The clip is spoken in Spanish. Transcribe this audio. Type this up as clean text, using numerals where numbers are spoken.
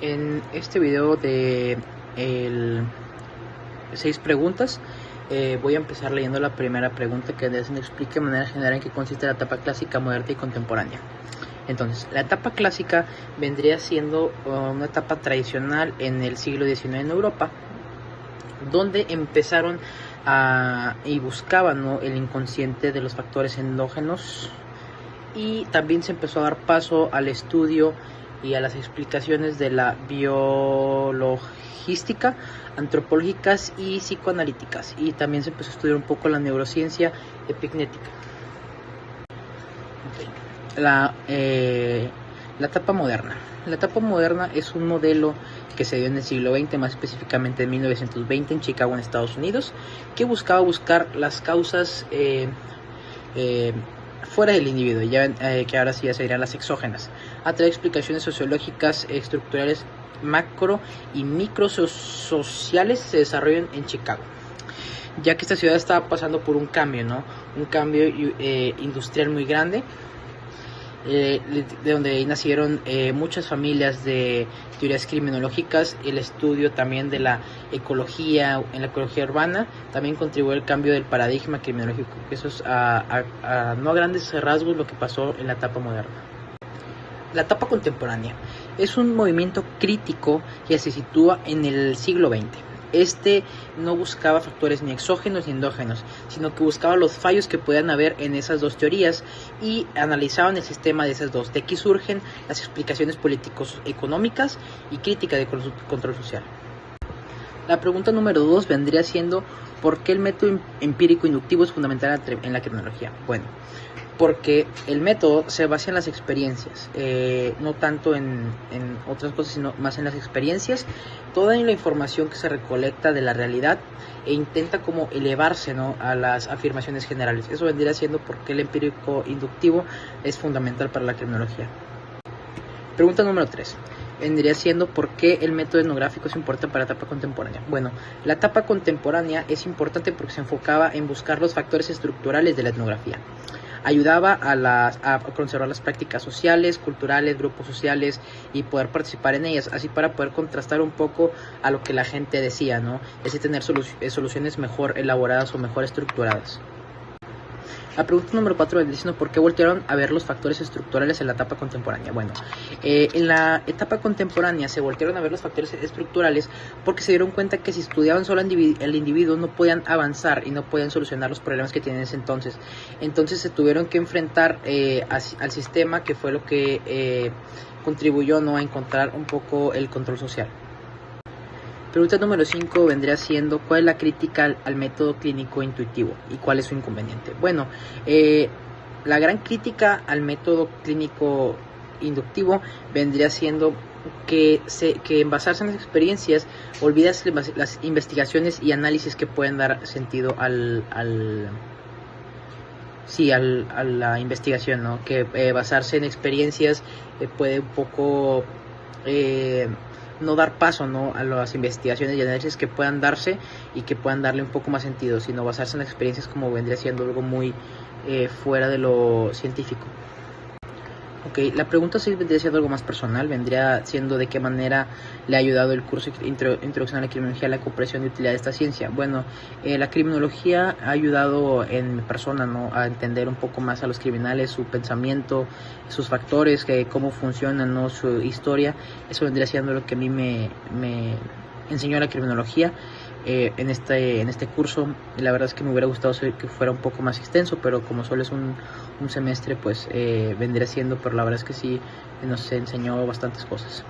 En este video de 6 preguntas, voy a empezar leyendo la primera pregunta, que es: explique de manera general en qué consiste la etapa clásica, moderna y contemporánea. Entonces, la etapa clásica vendría siendo una etapa tradicional en el siglo XIX en Europa, donde empezaron y buscaban, ¿no?, el inconsciente de los factores endógenos, y también se empezó a dar paso al estudio y a las explicaciones de la biologística, antropológicas y psicoanalíticas, y también se empezó a estudiar un poco la neurociencia epignética. La etapa moderna. La etapa moderna es un modelo que se dio en el siglo XX, más específicamente en 1920 en Chicago, en Estados Unidos, que buscaba buscar las causas fuera del individuo, que ahora sí ya serían las exógenas, a través de explicaciones sociológicas, estructurales, macro y microsociales. Se desarrollan en Chicago, ya que esta ciudad estaba pasando por un cambio, ¿no? Un cambio industrial muy grande, de donde nacieron muchas familias de teorías criminológicas. El estudio también de la ecología, en la ecología urbana, también contribuyó al cambio del paradigma criminológico. Eso es no a grandes rasgos lo que pasó en la etapa moderna. La etapa contemporánea es un movimiento crítico que se sitúa en el siglo XX. Este no buscaba factores ni exógenos ni endógenos, sino que buscaba los fallos que puedan haber en esas dos teorías y analizaban el sistema de esas dos. De aquí surgen las explicaciones políticos-económicas y crítica de control social. La pregunta número 2 vendría siendo: ¿por qué el método empírico inductivo es fundamental en la criminología? Bueno, porque el método se basa en las experiencias, no tanto en otras cosas, sino más en las experiencias. Toda la información que se recolecta de la realidad e intenta como elevarse, ¿no?, a las afirmaciones generales. Eso vendría siendo por qué el empírico inductivo es fundamental para la criminología. Pregunta número 3 vendría siendo: ¿por qué el método etnográfico es importante para la etapa contemporánea? Bueno, la etapa contemporánea es importante porque se enfocaba en buscar los factores estructurales de la etnografía. Ayudaba a conservar las prácticas sociales, culturales, grupos sociales, y poder participar en ellas, así para poder contrastar un poco a lo que la gente decía, ¿no? Es decir, tener soluciones mejor elaboradas o mejor estructuradas. La pregunta número 4 es diciendo: ¿por qué voltearon a ver los factores estructurales en la etapa contemporánea? Bueno, en la etapa contemporánea se voltearon a ver los factores estructurales porque se dieron cuenta que si estudiaban solo el individuo no podían avanzar y no podían solucionar los problemas que tienen en ese entonces. Entonces se tuvieron que enfrentar al sistema, que fue lo que contribuyó, ¿no?, a encontrar un poco el control social. Pregunta número 5 vendría siendo: ¿cuál es la crítica al método clínico intuitivo y cuál es su inconveniente? Bueno, la gran crítica al método clínico inductivo vendría siendo que en basarse en las experiencias olvidas las investigaciones y análisis que pueden dar sentido a la investigación, ¿no? Que basarse en experiencias puede un poco no dar paso, ¿no?, a las investigaciones y análisis que puedan darse y que puedan darle un poco más sentido, sino basarse en las experiencias, como vendría siendo algo muy fuera de lo científico. Ok, la pregunta 6 vendría siendo algo más personal, vendría siendo: ¿de qué manera le ha ayudado el curso Introducción a la Criminología a la comprensión y utilidad de esta ciencia? Bueno, la criminología ha ayudado en mi persona, ¿no?, a entender un poco más a los criminales, su pensamiento, sus factores, cómo funcionan, ¿no?, su historia. Eso vendría siendo lo que a mí me enseñó la criminología en este curso. La verdad es que me hubiera gustado que fuera un poco más extenso, pero como solo es un semestre, pues vendría siendo, pero la verdad es que sí nos enseñó bastantes cosas.